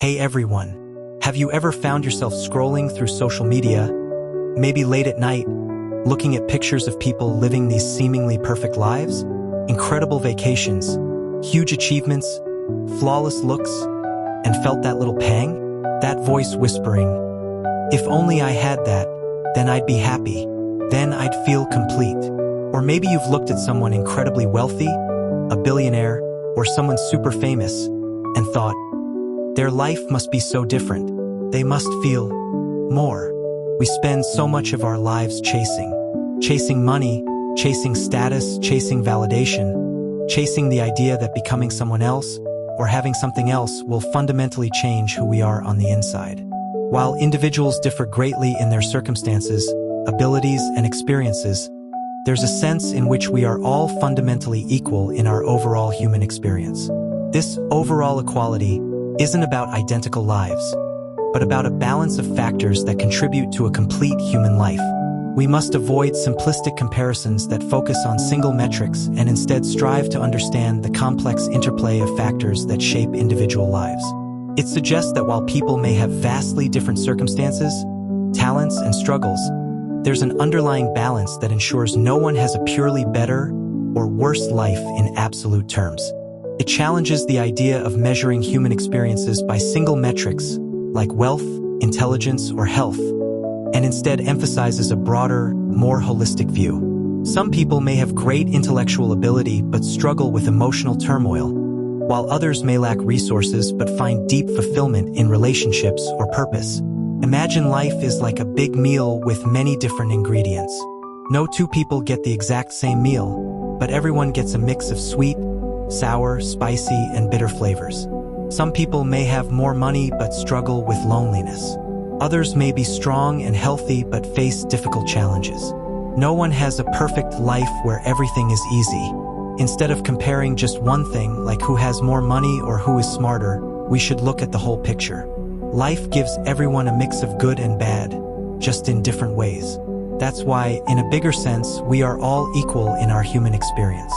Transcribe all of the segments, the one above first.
Hey everyone, have you ever found yourself scrolling through social media, maybe late at night, looking at pictures of people living these seemingly perfect lives? Incredible vacations, huge achievements, flawless looks, and felt that little pang? That voice whispering, if only I had that, then I'd be happy, then I'd feel complete. Or maybe you've looked at someone incredibly wealthy, a billionaire, or someone super famous, and thought, their life must be so different. They must feel more. We spend so much of our lives chasing money, chasing status, chasing validation, chasing the idea that becoming someone else or having something else will fundamentally change who we are on the inside. While individuals differ greatly in their circumstances, abilities, and experiences, there's a sense in which we are all fundamentally equal in our overall human experience. This overall equality isn't about identical lives, but about a balance of factors that contribute to a complete human life. We must avoid simplistic comparisons that focus on single metrics and instead strive to understand the complex interplay of factors that shape individual lives. It suggests that while people may have vastly different circumstances, talents, and struggles, there's an underlying balance that ensures no one has a purely better or worse life in absolute terms. It challenges the idea of measuring human experiences by single metrics like wealth, intelligence, or health, and instead emphasizes a broader, more holistic view. Some people may have great intellectual ability but struggle with emotional turmoil, while others may lack resources but find deep fulfillment in relationships or purpose. Imagine life is like a big meal with many different ingredients. No two people get the exact same meal, but everyone gets a mix of sweet, sour, spicy, and bitter flavors. Some people may have more money but struggle with loneliness. Others may be strong and healthy but face difficult challenges. No one has a perfect life where everything is easy. Instead of comparing just one thing, like who has more money or who is smarter, we should look at the whole picture. Life gives everyone a mix of good and bad, just in different ways. That's why, in a bigger sense, we are all equal in our human experience.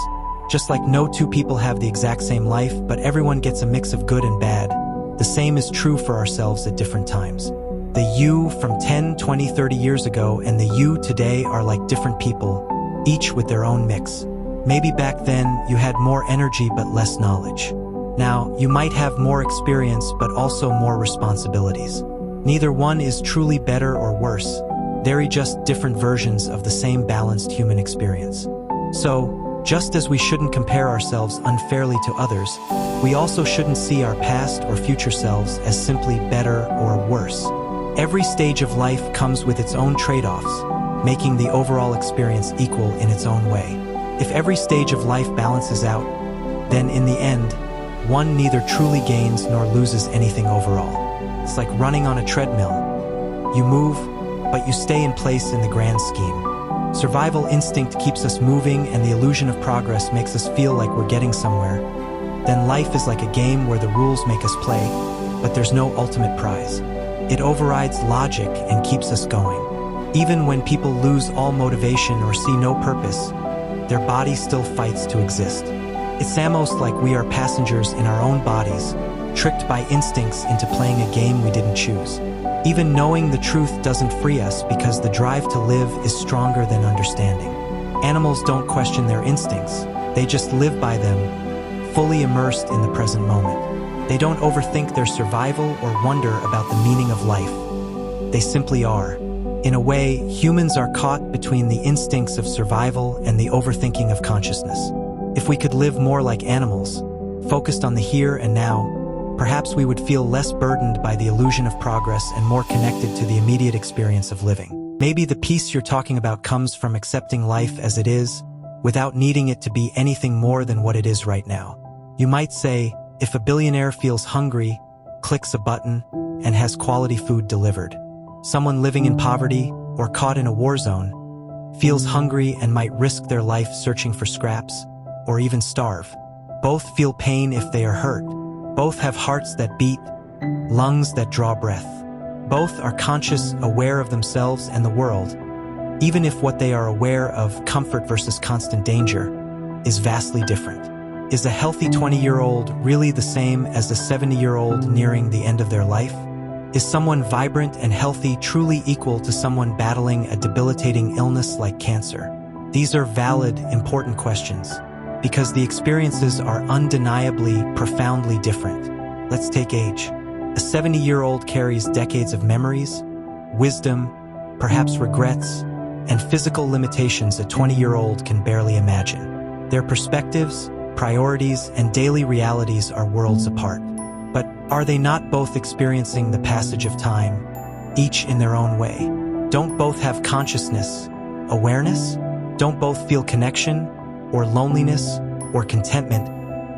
Just like no two people have the exact same life, but everyone gets a mix of good and bad, the same is true for ourselves at different times. The you from 10, 20, 30 years ago and the you today are like different people, each with their own mix. Maybe back then you had more energy but less knowledge. Now, you might have more experience but also more responsibilities. Neither one is truly better or worse. They're just different versions of the same balanced human experience. So, just as we shouldn't compare ourselves unfairly to others, we also shouldn't see our past or future selves as simply better or worse. Every stage of life comes with its own trade-offs, making the overall experience equal in its own way. If every stage of life balances out, then in the end, one neither truly gains nor loses anything overall. It's like running on a treadmill. You move, but you stay in place in the grand scheme. Survival instinct keeps us moving and the illusion of progress makes us feel like we're getting somewhere. Then life is like a game where the rules make us play, but there's no ultimate prize. It overrides logic and keeps us going. Even when people lose all motivation or see no purpose, their body still fights to exist. It's almost like we are passengers in our own bodies, tricked by instincts into playing a game we didn't choose. Even knowing the truth doesn't free us because the drive to live is stronger than understanding. Animals don't question their instincts, they just live by them, fully immersed in the present moment. They don't overthink their survival or wonder about the meaning of life. They simply are. In a way, humans are caught between the instincts of survival and the overthinking of consciousness. If we could live more like animals, focused on the here and now, perhaps we would feel less burdened by the illusion of progress and more connected to the immediate experience of living. Maybe the peace you're talking about comes from accepting life as it is, without needing it to be anything more than what it is right now. You might say, if a billionaire feels hungry, clicks a button, and has quality food delivered. Someone living in poverty or caught in a war zone feels hungry and might risk their life searching for scraps, or even starve. Both feel pain if they are hurt. Both have hearts that beat, lungs that draw breath. Both are conscious, aware of themselves and the world, even if what they are aware of, comfort versus constant danger, is vastly different. Is a healthy 20-year-old really the same as a 70-year-old nearing the end of their life? Is someone vibrant and healthy truly equal to someone battling a debilitating illness like cancer? These are valid, important questions, because the experiences are undeniably, profoundly different. Let's take age. A 70-year-old carries decades of memories, wisdom, perhaps regrets, and physical limitations a 20-year-old can barely imagine. Their perspectives, priorities, and daily realities are worlds apart. But are they not both experiencing the passage of time, each in their own way? Don't both have consciousness, awareness? Don't both feel connection, or loneliness, or contentment,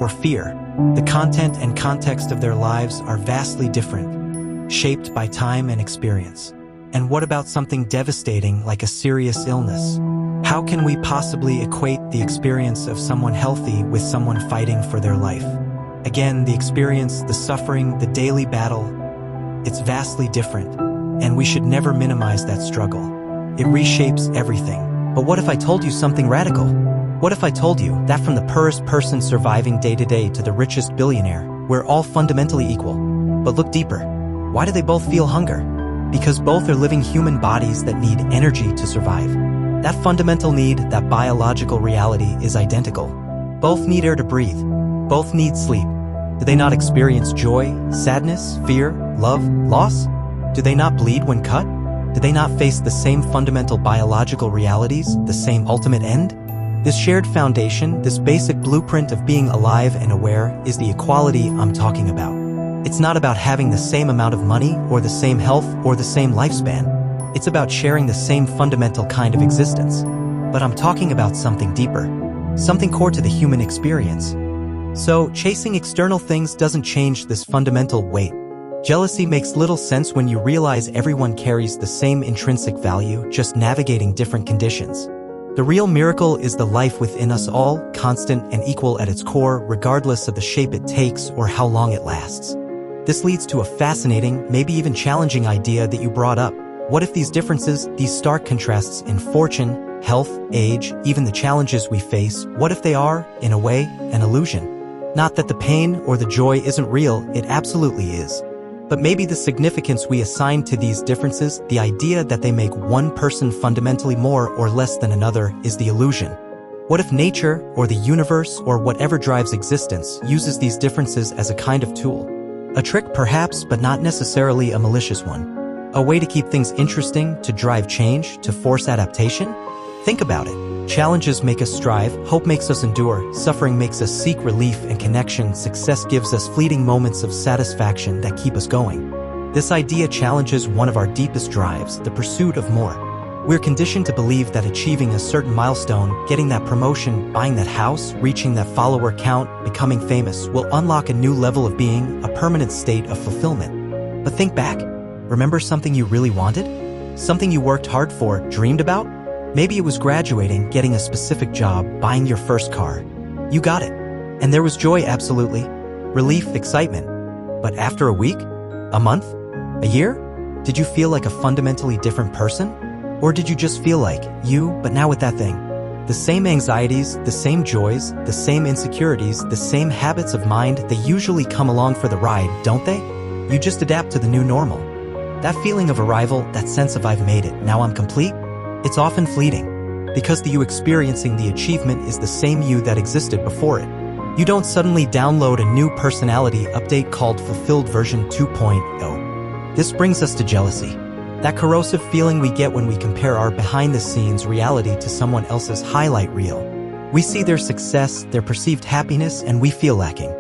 or fear? The content and context of their lives are vastly different, shaped by time and experience. And what about something devastating like a serious illness? How can we possibly equate the experience of someone healthy with someone fighting for their life? Again, the experience, the suffering, the daily battle, it's vastly different, and we should never minimize that struggle. It reshapes everything. But what if I told you something radical? What if I told you that from the poorest person surviving day to day to the richest billionaire, we're all fundamentally equal? But look deeper. Why do they both feel hunger? Because both are living human bodies that need energy to survive. That fundamental need, that biological reality, is identical. Both need air to breathe. Both need sleep. Do they not experience joy, sadness, fear, love, loss? Do they not bleed when cut? Do they not face the same fundamental biological realities, the same ultimate end? This shared foundation, this basic blueprint of being alive and aware, is the equality I'm talking about. It's not about having the same amount of money, or the same health, or the same lifespan. It's about sharing the same fundamental kind of existence. But I'm talking about something deeper, something core to the human experience. So, chasing external things doesn't change this fundamental weight. Jealousy makes little sense when you realize everyone carries the same intrinsic value, just navigating different conditions. The real miracle is the life within us all, constant and equal at its core, regardless of the shape it takes or how long it lasts. This leads to a fascinating, maybe even challenging idea that you brought up. What if these differences, these stark contrasts in fortune, health, age, even the challenges we face, what if they are, in a way, an illusion? Not that the pain or the joy isn't real, it absolutely is. But maybe the significance we assign to these differences, the idea that they make one person fundamentally more or less than another, is the illusion. What if nature, or the universe, or whatever drives existence, uses these differences as a kind of tool? A trick perhaps, but not necessarily a malicious one. A way to keep things interesting, to drive change, to force adaptation? Think about it. Challenges make us strive, hope makes us endure, suffering makes us seek relief and connection, success gives us fleeting moments of satisfaction that keep us going. This idea challenges one of our deepest drives, the pursuit of more. We're conditioned to believe that achieving a certain milestone, getting that promotion, buying that house, reaching that follower count, becoming famous, will unlock a new level of being, a permanent state of fulfillment. But think back. Remember something you really wanted? Something you worked hard for, dreamed about? Maybe it was graduating, getting a specific job, buying your first car. You got it. And there was joy, absolutely. Relief, excitement. But after a week? A month? A year? Did you feel like a fundamentally different person? Or did you just feel like you, but now with that thing? The same anxieties, the same joys, the same insecurities, the same habits of mind, they usually come along for the ride, don't they? You just adapt to the new normal. That feeling of arrival, that sense of I've made it, now I'm complete, it's often fleeting. Because the you experiencing the achievement is the same you that existed before it. You don't suddenly download a new personality update called Fulfilled version 2.0. This brings us to jealousy. That corrosive feeling we get when we compare our behind-the-scenes reality to someone else's highlight reel. We see their success, their perceived happiness, and we feel lacking.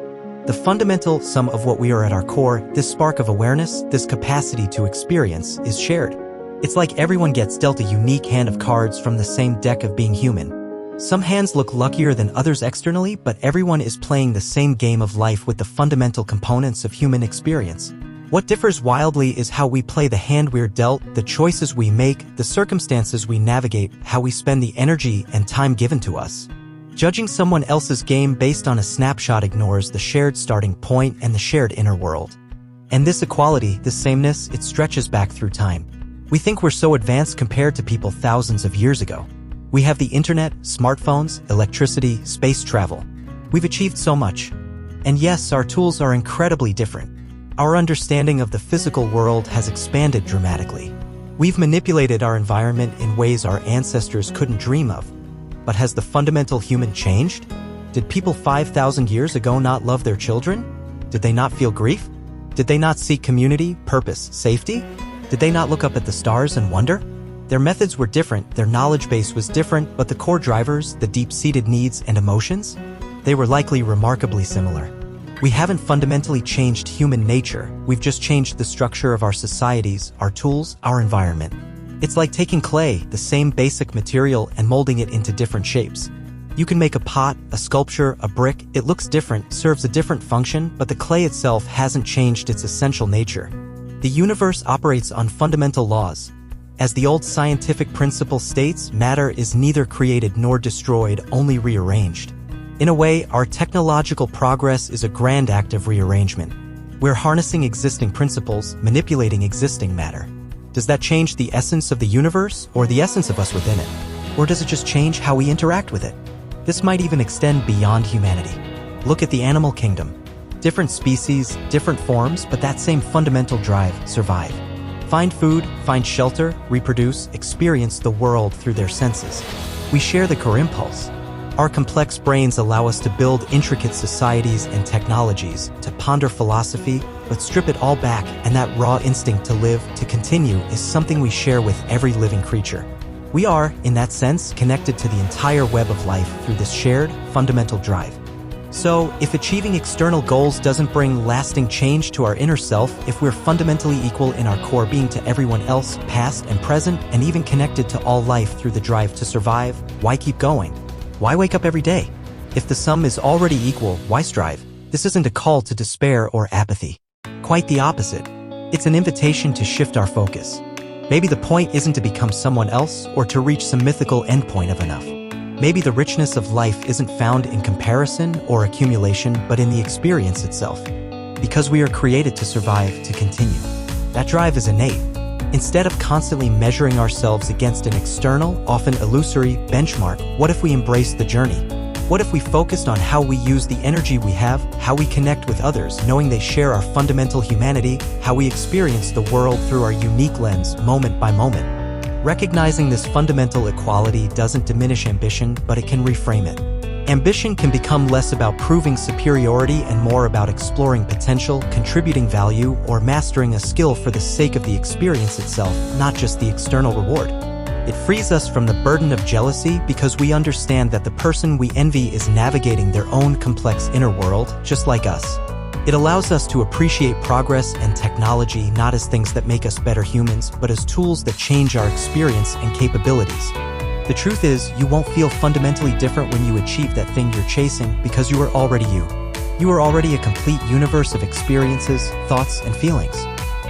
The fundamental sum of what we are at our core, this spark of awareness, this capacity to experience, is shared. It's like everyone gets dealt a unique hand of cards from the same deck of being human. Some hands look luckier than others externally, but everyone is playing the same game of life with the fundamental components of human experience. What differs wildly is how we play the hand we're dealt, the choices we make, the circumstances we navigate, how we spend the energy and time given to us. Judging someone else's game based on a snapshot ignores the shared starting point and the shared inner world. And this equality, this sameness, it stretches back through time. We think we're so advanced compared to people thousands of years ago. We have the internet, smartphones, electricity, space travel. We've achieved so much. And yes, our tools are incredibly different. Our understanding of the physical world has expanded dramatically. We've manipulated our environment in ways our ancestors couldn't dream of. But has the fundamental human changed? Did people 5,000 years ago not love their children? Did they not feel grief? Did they not seek community, purpose, safety? Did they not look up at the stars and wonder? Their methods were different, their knowledge base was different, but the core drivers, the deep-seated needs and emotions, they were likely remarkably similar. We haven't fundamentally changed human nature, we've just changed the structure of our societies, our tools, our environment. It's like taking clay, the same basic material, and molding it into different shapes. You can make a pot, a sculpture, a brick, it looks different, serves a different function, but the clay itself hasn't changed its essential nature. The universe operates on fundamental laws. As the old scientific principle states, matter is neither created nor destroyed, only rearranged. In a way, our technological progress is a grand act of rearrangement. We're harnessing existing principles, manipulating existing matter. Does that change the essence of the universe, or the essence of us within it? Or does it just change how we interact with it? This might even extend beyond humanity. Look at the animal kingdom. Different species, different forms, but that same fundamental drive, survive. Find food, find shelter, reproduce, experience the world through their senses. We share the core impulse. Our complex brains allow us to build intricate societies and technologies, to ponder philosophy, but strip it all back, and that raw instinct to live, to continue, is something we share with every living creature. We are, in that sense, connected to the entire web of life through this shared, fundamental drive. So, if achieving external goals doesn't bring lasting change to our inner self, if we're fundamentally equal in our core being to everyone else, past and present, and even connected to all life through the drive to survive, why keep going? Why wake up every day? If the sum is already equal, why strive? This isn't a call to despair or apathy. Quite the opposite. It's an invitation to shift our focus. Maybe the point isn't to become someone else or to reach some mythical endpoint of enough. Maybe the richness of life isn't found in comparison or accumulation, but in the experience itself. Because we are created to survive, to continue. That drive is innate. Instead of constantly measuring ourselves against an external, often illusory, benchmark, what if we embraced the journey? What if we focused on how we use the energy we have, how we connect with others, knowing they share our fundamental humanity, how we experience the world through our unique lens, moment by moment? Recognizing this fundamental equality doesn't diminish ambition, but it can reframe it. Ambition can become less about proving superiority and more about exploring potential, contributing value, or mastering a skill for the sake of the experience itself, not just the external reward. It frees us from the burden of jealousy because we understand that the person we envy is navigating their own complex inner world, just like us. It allows us to appreciate progress and technology not as things that make us better humans, but as tools that change our experience and capabilities. The truth is, you won't feel fundamentally different when you achieve that thing you're chasing because you are already you. You are already a complete universe of experiences, thoughts, and feelings.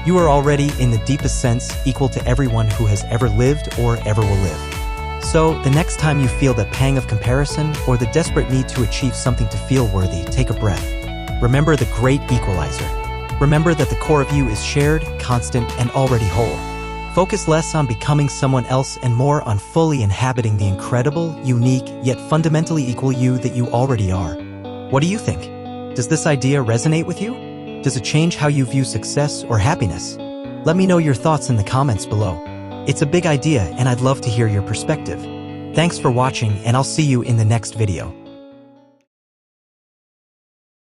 You are already, in the deepest sense, equal to everyone who has ever lived or ever will live. So, the next time you feel the pang of comparison or the desperate need to achieve something to feel worthy, take a breath. Remember the great equalizer. Remember that the core of you is shared, constant, and already whole. Focus less on becoming someone else and more on fully inhabiting the incredible, unique, yet fundamentally equal you that you already are. What do you think? Does this idea resonate with you? Does it change how you view success or happiness? Let me know your thoughts in the comments below. It's a big idea and I'd love to hear your perspective. Thanks for watching and I'll see you in the next video.